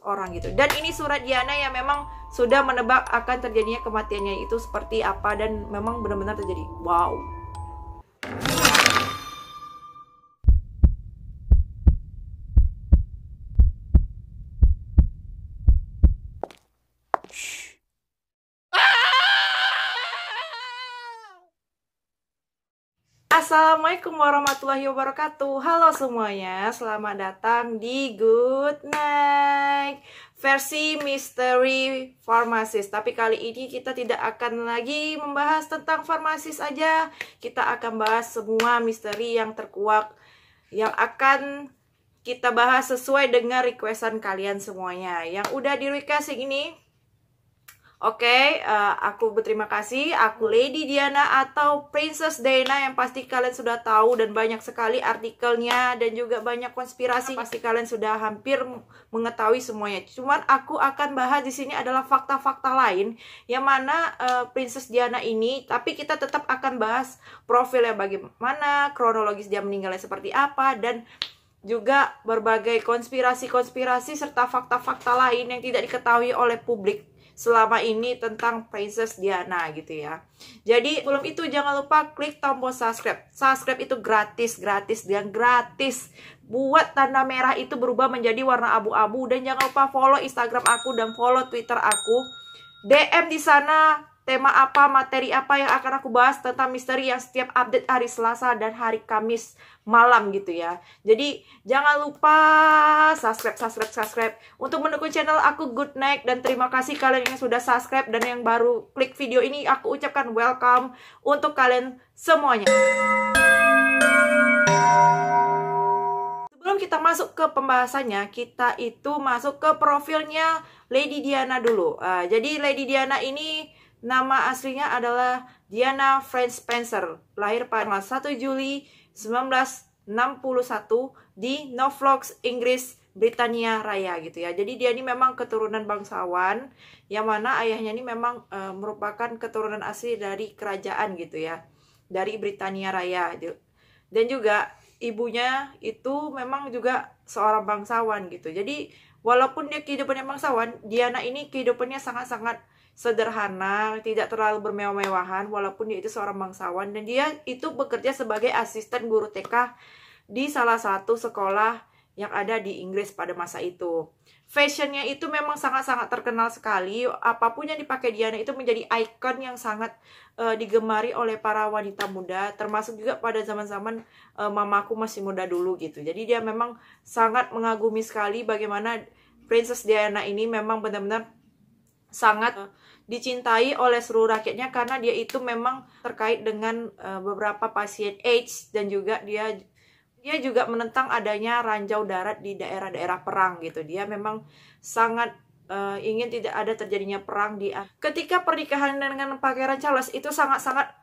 orang gitu. Dan ini surat Diana yang memang sudah menebak akan terjadinya kematiannya itu seperti apa, dan memang benar-benar terjadi. Wow. Assalamualaikum warahmatullahi wabarakatuh. Halo semuanya, selamat datang di Good Night versi Misteri Pharmacist. Tapi kali ini kita tidak akan lagi membahas tentang farmasis aja. Kita akan bahas semua misteri yang terkuak, yang akan kita bahas sesuai dengan requestan kalian semuanya. Yang udah di request ini, Oke, aku berterima kasih. Aku Lady Diana atau Princess Diana yang pasti kalian sudah tahu, dan banyak sekali artikelnya dan juga banyak konspirasi. Pasti kalian sudah hampir mengetahui semuanya. Cuman aku akan bahas di sini adalah fakta-fakta lain yang mana Princess Diana ini, tapi kita tetap akan bahas profilnya bagaimana, kronologis dia meninggalnya seperti apa, dan juga berbagai konspirasi-konspirasi serta fakta-fakta lain yang tidak diketahui oleh publik selama ini tentang Princess Diana gitu ya. Jadi sebelum itu jangan lupa klik tombol subscribe. Subscribe itu gratis dan gratis. Buat tanda merah itu berubah menjadi warna abu-abu, dan jangan lupa follow Instagram aku dan follow Twitter aku. DM di sana tema apa, materi apa yang akan aku bahas tentang misteri yang setiap update hari Selasa dan hari Kamis malam gitu ya. Jadi jangan lupa subscribe untuk mendukung channel aku Good Night. Dan terima kasih kalian yang sudah subscribe dan yang baru klik video ini, aku ucapkan welcome untuk kalian semuanya. Sebelum kita masuk ke pembahasannya, kita itu masuk ke profilnya Lady Diana dulu. Jadi Lady Diana ini nama aslinya adalah Diana French Spencer, lahir pada 1 Juli 1961 di Norfolk, Inggris, Britania Raya gitu ya. Jadi dia ini memang keturunan bangsawan, yang mana ayahnya ini memang merupakan keturunan asli dari kerajaan gitu ya, dari Britania Raya. Dan juga ibunya itu memang juga seorang bangsawan gitu. Jadi walaupun dia kehidupannya bangsawan, Diana ini kehidupannya sangat-sangat sederhana, tidak terlalu bermewah-mewahan walaupun dia itu seorang bangsawan. Dan dia itu bekerja sebagai asisten guru TK di salah satu sekolah yang ada di Inggris pada masa itu. Fashionnya itu memang sangat-sangat terkenal sekali. Apapun yang dipakai Diana itu menjadi ikon yang sangat digemari oleh para wanita muda, termasuk juga pada zaman-zaman mamaku masih muda dulu gitu. Jadi dia memang sangat mengagumi sekali bagaimana Princess Diana ini memang benar-benar sangat dicintai oleh seluruh rakyatnya, karena dia itu memang terkait dengan beberapa pasien AIDS, dan juga dia juga menentang adanya ranjau darat di daerah-daerah perang gitu. Dia memang sangat ingin tidak ada terjadinya perang ketika pernikahan dengan Pangeran Charles itu sangat-sangat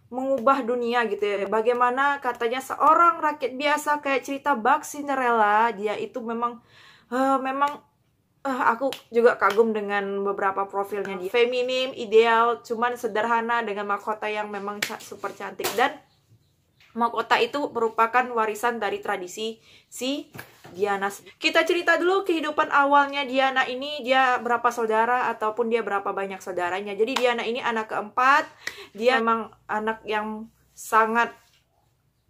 mengubah dunia gitu ya. Bagaimana katanya seorang rakyat biasa kayak cerita bak Cinderella, dia itu memang aku juga kagum dengan beberapa profilnya. Dia feminim, ideal, cuman sederhana dengan mahkota yang memang super cantik. Dan mahkota itu merupakan warisan dari tradisi si Diana. Kita cerita dulu kehidupan awalnya Diana ini. Dia berapa saudara ataupun dia berapa banyak saudaranya. Jadi Diana ini anak keempat. Dia memang anak yang sangat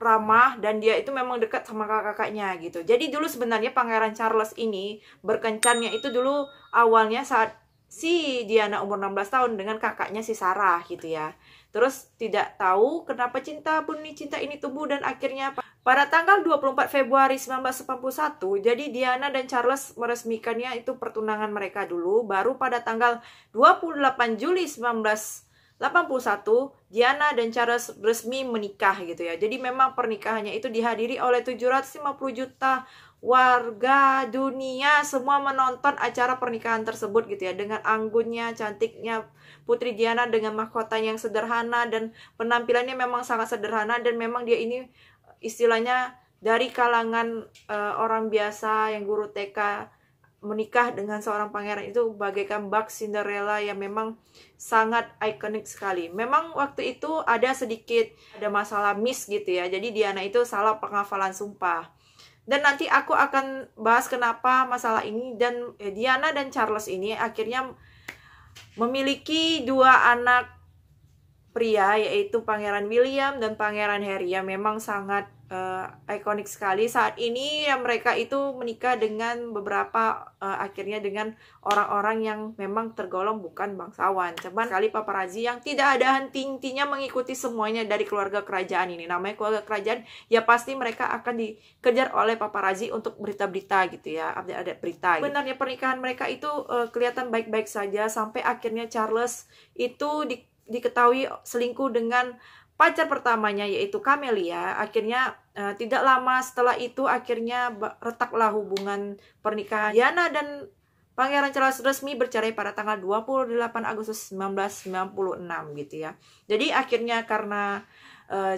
ramah, dan dia itu memang dekat sama kakak-kakaknya gitu. Jadi dulu sebenarnya Pangeran Charles ini berkencannya itu dulu awalnya saat si Diana umur 16 tahun dengan kakaknya si Sarah gitu ya. Terus tidak tahu kenapa benih cinta ini tumbuh, dan akhirnya pada tanggal 24 Februari 1981 jadi Diana dan Charles meresmikannya itu pertunangan mereka dulu. Baru pada tanggal 28 Juli 1981 Diana dan Charles resmi menikah gitu ya. Jadi memang pernikahannya itu dihadiri oleh 750 juta warga dunia. Semua menonton acara pernikahan tersebut gitu ya, dengan anggunnya, cantiknya Putri Diana dengan mahkota yang sederhana, dan penampilannya memang sangat sederhana. Dan memang dia ini istilahnya dari kalangan orang biasa yang guru TK menikah dengan seorang pangeran itu bagaikan bak Cinderella yang memang sangat ikonik sekali. Memang waktu itu ada masalah miss gitu ya. Jadi Diana itu salah penghafalan sumpah. Dan nanti aku akan bahas kenapa masalah ini. Dan Diana dan Charles ini akhirnya memiliki 2 anak pria, yaitu Pangeran William dan Pangeran Harry, yang memang sangat ikonik sekali. Saat ini ya, mereka itu menikah dengan beberapa akhirnya dengan orang-orang yang memang tergolong bukan bangsawan. Cuman sekali paparazzi yang tidak ada henti-hentinya mengikuti semuanya dari keluarga kerajaan ini. Namanya keluarga kerajaan, ya pasti mereka akan dikejar oleh paparazzi untuk berita-berita gitu ya, update berita. Sebenarnya pernikahan mereka itu kelihatan baik-baik saja sampai akhirnya Charles itu diketahui selingkuh dengan pacar pertamanya, yaitu Camelia. Akhirnya tidak lama setelah itu akhirnya retaklah hubungan pernikahan Diana dan Pangeran Charles resmi bercerai pada tanggal 28 Agustus 1996 gitu ya. Jadi akhirnya karena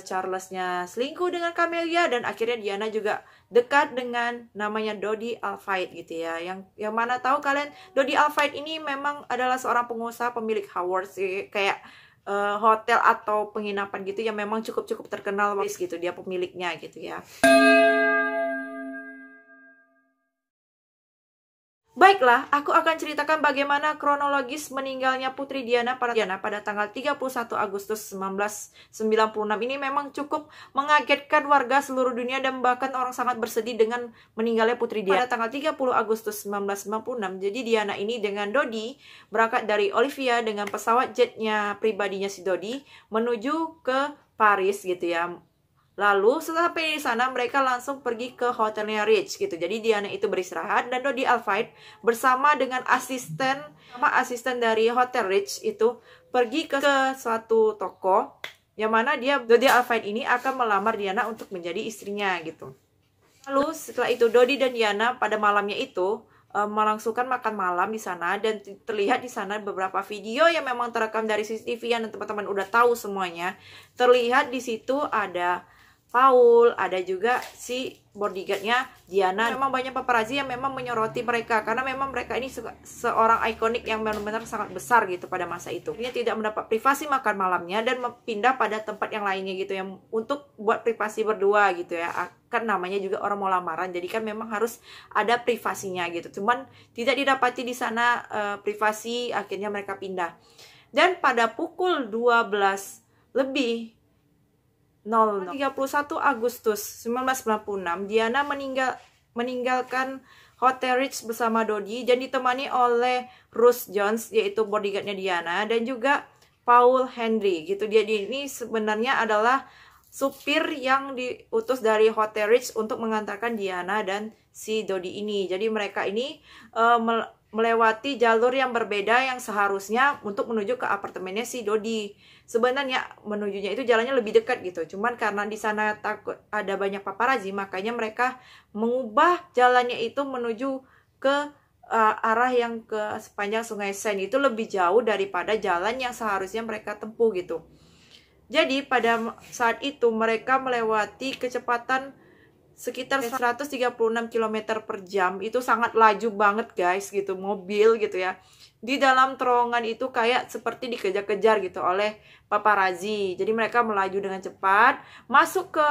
Charlesnya selingkuh dengan Camelia, dan akhirnya Diana juga dekat dengan namanya Dodi Al-Fayed gitu ya. Yang mana tahu kalian, Dodi Al-Fayed ini memang adalah seorang pengusaha pemilik Harrods, kayak hotel atau penginapan gitu yang memang cukup terkenal gitu, dia pemiliknya gitu ya. Baiklah, aku akan ceritakan bagaimana kronologis meninggalnya Putri Diana pada tanggal 31 Agustus 1996. Ini memang cukup mengagetkan warga seluruh dunia dan bahkan orang sangat bersedih dengan meninggalnya Putri Diana. Pada tanggal 30 Agustus 1996, jadi Diana ini dengan Dodi berangkat dari Olivia dengan pesawat jetnya pribadinya si Dodi menuju ke Paris gitu ya. Lalu setelah sampai di sana mereka langsung pergi ke hotelnya Rich gitu. Jadi Diana itu beristirahat dan Dodi Al-Fayed bersama dengan asisten dari Hotel Rich itu pergi ke suatu toko yang mana Dodi Al-Fayed ini akan melamar Diana untuk menjadi istrinya gitu. Lalu setelah itu Dodi dan Diana pada malamnya itu melangsungkan makan malam di sana, dan terlihat di sana beberapa video yang memang terekam dari CCTV yang teman-teman udah tahu semuanya. Terlihat di situ ada Paul, ada juga si bodyguardnya Diana. Memang banyak paparazzi yang memang menyoroti mereka karena memang mereka ini seorang ikonik yang benar-benar sangat besar gitu pada masa itu. Dia tidak mendapat privasi makan malamnya dan pindah pada tempat yang lainnya gitu yang untuk buat privasi berdua gitu ya. Kan namanya juga orang mau lamaran, jadi kan memang harus ada privasinya gitu. Cuman tidak didapati di sana privasi, akhirnya mereka pindah. Dan pada pukul 12 lebih 31 Agustus 1996, Diana meninggalkan Hotel Ritz bersama Dodi dan ditemani oleh Ruth Jones, yaitu bodyguardnya Diana, dan juga Paul Henry gitu. Dia ini sebenarnya adalah supir yang diutus dari Hotel Ritz untuk mengantarkan Diana dan si Dodi ini. Jadi mereka ini melewati jalur yang berbeda yang seharusnya untuk menuju ke apartemennya si Dodi. Sebenarnya menujunya itu jalannya lebih dekat gitu. Cuman karena di sana takut ada banyak paparazzi, makanya mereka mengubah jalannya itu menuju ke arah yang ke sepanjang Sungai Seine. Itu lebih jauh daripada jalan yang seharusnya mereka tempuh gitu. Jadi pada saat itu mereka melewati kecepatan sekitar 136 km per jam. Itu sangat laju banget guys gitu, mobil gitu ya. Di dalam terowongan itu kayak seperti dikejar-kejar gitu oleh paparazzi. Jadi mereka melaju dengan cepat masuk ke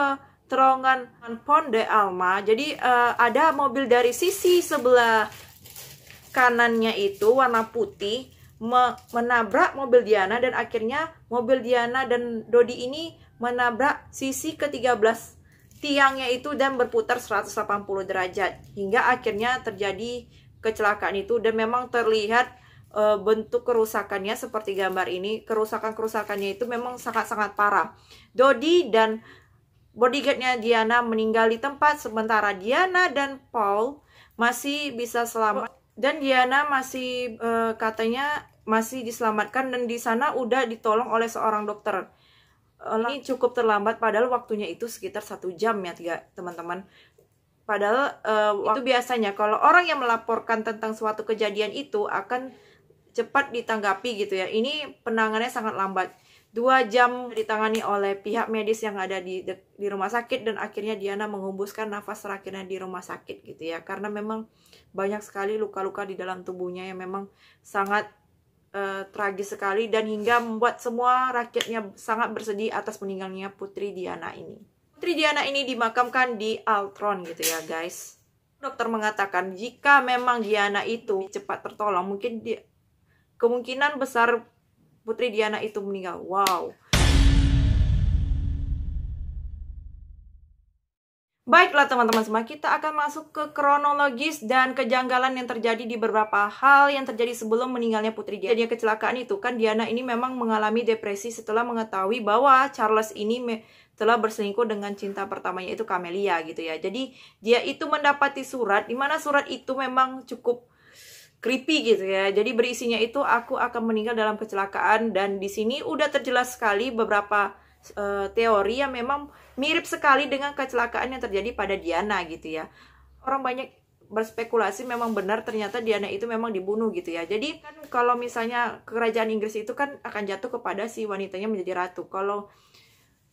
terowongan Pont de Alma. Jadi ada mobil dari sisi sebelah kanannya itu warna putih menabrak mobil Diana, dan akhirnya mobil Diana dan Dodi ini menabrak sisi ke-13 tiangnya itu dan berputar 180 derajat hingga akhirnya terjadi kecelakaan itu. Dan memang terlihat bentuk kerusakannya seperti gambar ini. Kerusakannya itu memang sangat-sangat parah. Dodi dan bodyguardnya Diana meninggal di tempat, sementara Diana dan Paul masih bisa selamat. Dan Diana masih katanya masih diselamatkan, dan di sana udah ditolong oleh seorang dokter. Ini cukup terlambat, padahal waktunya itu sekitar 1 jam ya teman-teman. Padahal itu biasanya kalau orang yang melaporkan tentang suatu kejadian itu akan cepat ditanggapi gitu ya. Ini penanganannya sangat lambat. 2 jam ditangani oleh pihak medis yang ada di rumah sakit, dan akhirnya Diana menghembuskan nafas terakhirnya di rumah sakit gitu ya. Karena memang banyak sekali luka-luka di dalam tubuhnya yang memang sangat tragis sekali, dan hingga membuat semua rakyatnya sangat bersedih atas meninggalnya Putri Diana ini. Putri Diana ini dimakamkan di Altron gitu ya guys. Dokter mengatakan jika memang Diana itu cepat tertolong, mungkin kemungkinan besar Putri Diana itu meninggal. Wow. Baiklah teman-teman semua, kita akan masuk ke kronologis dan kejanggalan yang terjadi di beberapa hal yang terjadi sebelum meninggalnya Putri Diana. Jadi kecelakaan itu kan Diana ini memang mengalami depresi setelah mengetahui bahwa Charles ini telah berselingkuh dengan cinta pertamanya itu Camelia gitu ya. Jadi dia itu mendapati surat, di mana surat itu memang cukup creepy gitu ya. Jadi berisinya itu aku akan meninggal dalam kecelakaan, dan di sini udah terjelas sekali beberapa teori yang memang mirip sekali dengan kecelakaan yang terjadi pada Diana gitu ya. Orang banyak berspekulasi memang benar ternyata Diana itu memang dibunuh gitu ya. Jadi kan kalau misalnya kerajaan Inggris itu kan akan jatuh kepada si wanitanya menjadi ratu. Kalau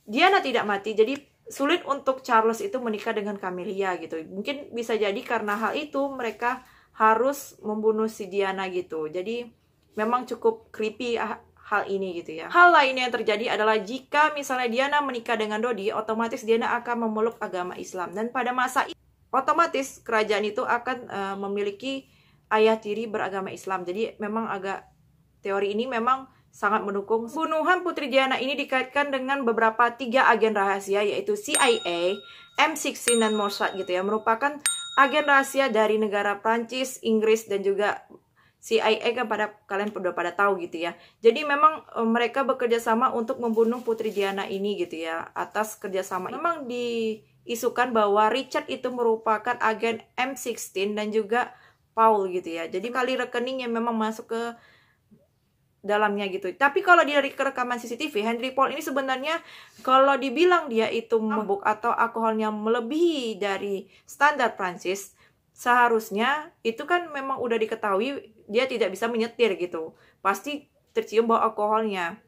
Diana tidak mati, jadi sulit untuk Charles itu menikah dengan Camelia gitu. Mungkin bisa jadi karena hal itu mereka harus membunuh si Diana gitu. Jadi memang cukup creepy hal ini gitu ya. Hal lain yang terjadi adalah jika misalnya Diana menikah dengan Dodi, otomatis Diana akan memeluk agama Islam. Dan pada masa itu, otomatis kerajaan itu akan memiliki ayah tiri beragama Islam. Jadi memang teori ini memang sangat mendukung. Pembunuhan Putri Diana ini dikaitkan dengan beberapa 3 agen rahasia, yaitu CIA, M16, dan Mossad gitu ya. Merupakan agen rahasia dari negara Prancis, Inggris, dan juga CIA kan kalian udah pada tahu gitu ya. Jadi memang mereka bekerja sama untuk membunuh Putri Diana ini gitu ya. Atas kerjasama memang diisukan bahwa Richard itu merupakan agen M16 dan juga Paul gitu ya. Jadi kali rekening yang memang masuk ke dalamnya gitu. Tapi kalau dari rekaman CCTV, Henry Paul ini sebenarnya kalau dibilang dia itu mabuk atau alkoholnya melebihi dari standar Prancis, seharusnya itu kan memang udah diketahui dia tidak bisa menyetir gitu. Pasti tercium bau alkoholnya.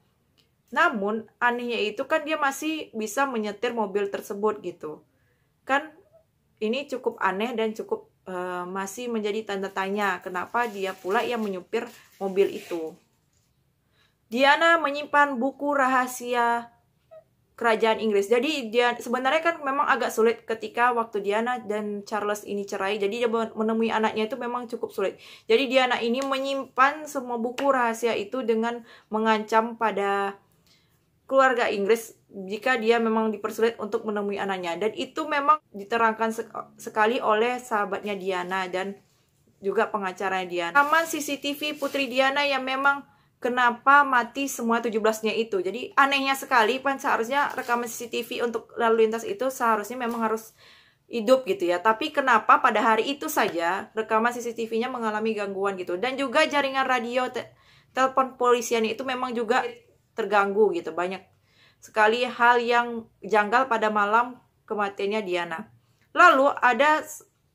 Namun anehnya itu kan dia masih bisa menyetir mobil tersebut gitu. Kan ini cukup aneh dan cukup masih menjadi tanda tanya kenapa dia pula yang menyupir mobil itu. Diana menyimpan buku rahasia kerajaan Inggris. Jadi dia sebenarnya kan memang agak sulit ketika waktu Diana dan Charles ini cerai. Jadi dia menemui anaknya itu memang cukup sulit. Jadi Diana ini menyimpan semua buku rahasia itu dengan mengancam pada keluarga Inggris jika dia memang dipersulit untuk menemui anaknya. Dan itu memang diterangkan sekali oleh sahabatnya Diana dan juga pengacaranya Diana. Rekaman CCTV Putri Diana yang memang kenapa mati semua 17-nya itu. Jadi anehnya sekali, kan seharusnya rekaman CCTV untuk lalu lintas itu seharusnya memang harus hidup gitu ya. Tapi kenapa pada hari itu saja rekaman CCTV-nya mengalami gangguan gitu. Dan juga jaringan radio telepon polisian itu memang juga terganggu gitu. Banyak sekali hal yang janggal pada malam kematiannya Diana. Lalu ada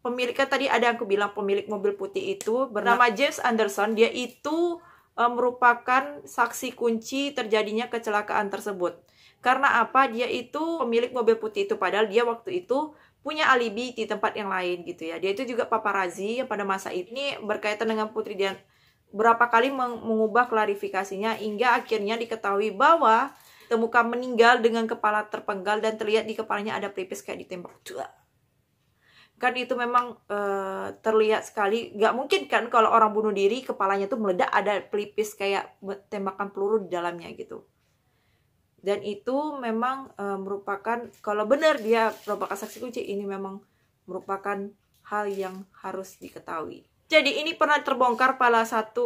pemilik, kan tadi ada yang aku bilang pemilik mobil putih itu bernama James Anderson. Dia itu merupakan saksi kunci terjadinya kecelakaan tersebut. Karena apa? Dia itu pemilik mobil putih itu, padahal dia waktu itu punya alibi di tempat yang lain gitu ya. Dia itu juga paparazzi yang pada masa ini berkaitan dengan Putri Diana. Berapa kali mengubah klarifikasinya hingga akhirnya diketahui bahwa temukan meninggal dengan kepala terpenggal dan terlihat di kepalanya ada pelipis kayak ditembak. Kan itu memang terlihat sekali. Gak mungkin kan kalau orang bunuh diri kepalanya tuh meledak ada pelipis kayak tembakan peluru di dalamnya gitu. Dan itu memang merupakan, kalau benar dia merupakan saksi kunci, ini memang merupakan hal yang harus diketahui. Jadi ini pernah terbongkar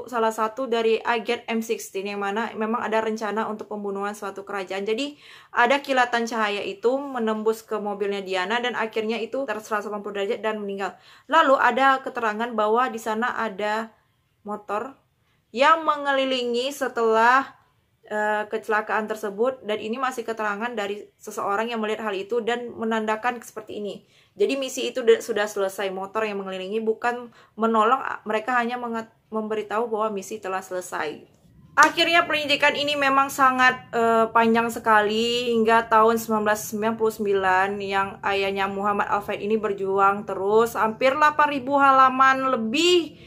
salah satu dari agen M16 yang mana memang ada rencana untuk pembunuhan suatu kerajaan. Jadi ada kilatan cahaya itu menembus ke mobilnya Diana dan akhirnya itu 180 derajat dan meninggal. Lalu ada keterangan bahwa di sana ada motor yang mengelilingi setelah kecelakaan tersebut, dan ini masih keterangan dari seseorang yang melihat hal itu dan menandakan seperti ini. Jadi misi itu sudah selesai, motor yang mengelilingi bukan menolong, mereka hanya memberitahu bahwa misi telah selesai. Akhirnya penyidikan ini memang sangat panjang sekali hingga tahun 1999 yang ayahnya Muhammad Al-Fayed ini berjuang terus hampir 8.000 halaman lebih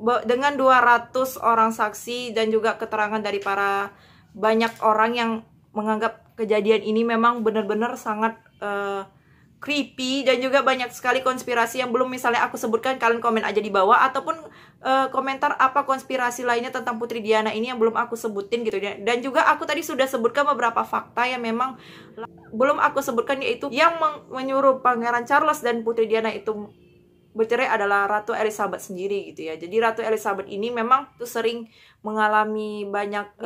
dengan 200 orang saksi dan juga keterangan dari para banyak orang yang menganggap kejadian ini memang benar-benar sangat creepy dan juga banyak sekali konspirasi yang belum misalnya aku sebutkan. Kalian komen aja di bawah, ataupun komentar apa konspirasi lainnya tentang Putri Diana ini yang belum aku sebutin gitu ya. Dan juga aku tadi sudah sebutkan beberapa fakta yang memang belum aku sebutkan, yaitu yang menyuruh Pangeran Charles dan Putri Diana itu bercerai adalah Ratu Elizabeth sendiri gitu ya. Jadi Ratu Elizabeth ini memang tuh sering mengalami banyak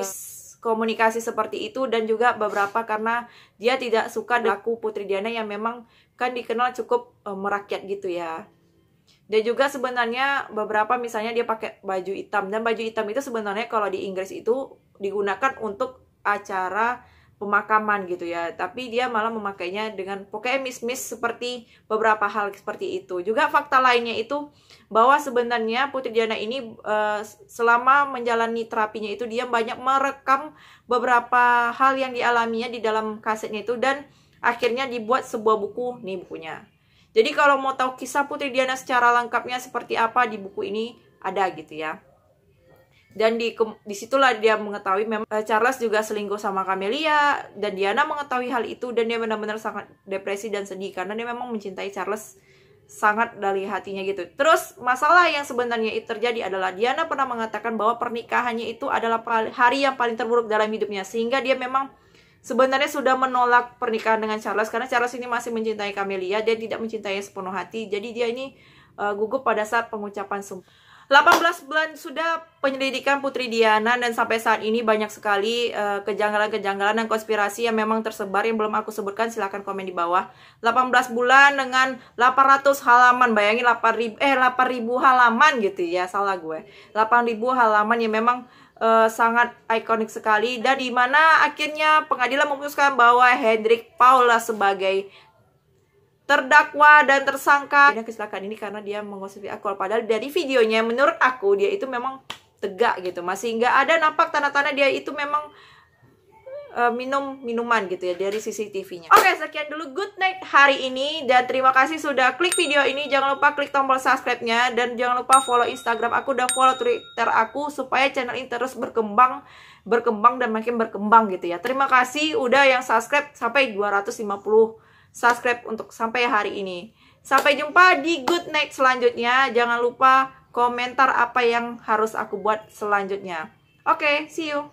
komunikasi seperti itu, dan juga beberapa karena dia tidak suka laku Putri Diana yang memang kan dikenal cukup merakyat gitu ya. Dan juga sebenarnya beberapa misalnya dia pakai baju hitam, dan baju hitam itu sebenarnya kalau di Inggris itu digunakan untuk acara pemakaman gitu ya, tapi dia malah memakainya dengan pokoknya mis-mis seperti beberapa hal seperti itu. Juga fakta lainnya itu bahwa sebenarnya Putri Diana ini selama menjalani terapinya itu dia banyak merekam beberapa hal yang dialaminya di dalam kasetnya itu, dan akhirnya dibuat sebuah buku, nih bukunya. Jadi kalau mau tahu kisah Putri Diana secara lengkapnya seperti apa, di buku ini ada gitu ya. Dan disitulah dia mengetahui memang Charles juga selingkuh sama Camelia, dan Diana mengetahui hal itu, dan dia benar-benar sangat depresi dan sedih karena dia memang mencintai Charles sangat dari hatinya gitu. Terus masalah yang sebenarnya itu terjadi adalah Diana pernah mengatakan bahwa pernikahannya itu adalah hari yang paling terburuk dalam hidupnya, sehingga dia memang sebenarnya sudah menolak pernikahan dengan Charles karena Charles ini masih mencintai Camelia, dia tidak mencintainya sepenuh hati. Jadi dia ini gugup pada saat pengucapan sumpah. 18 bulan sudah penyelidikan Putri Diana, dan sampai saat ini banyak sekali kejanggalan-kejanggalan dan konspirasi yang memang tersebar yang belum aku sebutkan. Silahkan komen di bawah. 18 bulan dengan 800 halaman. Bayangin 8.000 halaman gitu ya. Salah gue. 8.000 halaman yang memang sangat ikonik sekali, dan di mana akhirnya pengadilan memutuskan bahwa Hendrik Paula sebagai terdakwa dan tersangka dengan kecelakaan ini karena dia mengonsumsi alkohol. Padahal dari videonya menurut aku dia itu memang tegak gitu, masih nggak ada nampak tanda-tanda dia itu memang minum minuman gitu ya dari CCTV-nya. Oke, sekian dulu Good Night hari ini, dan terima kasih sudah klik video ini. Jangan lupa klik tombol subscribe-nya, dan jangan lupa follow Instagram aku dan follow Twitter aku supaya channel ini terus berkembang dan makin berkembang gitu ya. Terima kasih udah yang subscribe sampai 250 subscribe untuk sampai hari ini. Sampai jumpa di Good Night selanjutnya. Jangan lupa komentar apa yang harus aku buat selanjutnya. Oke, see you.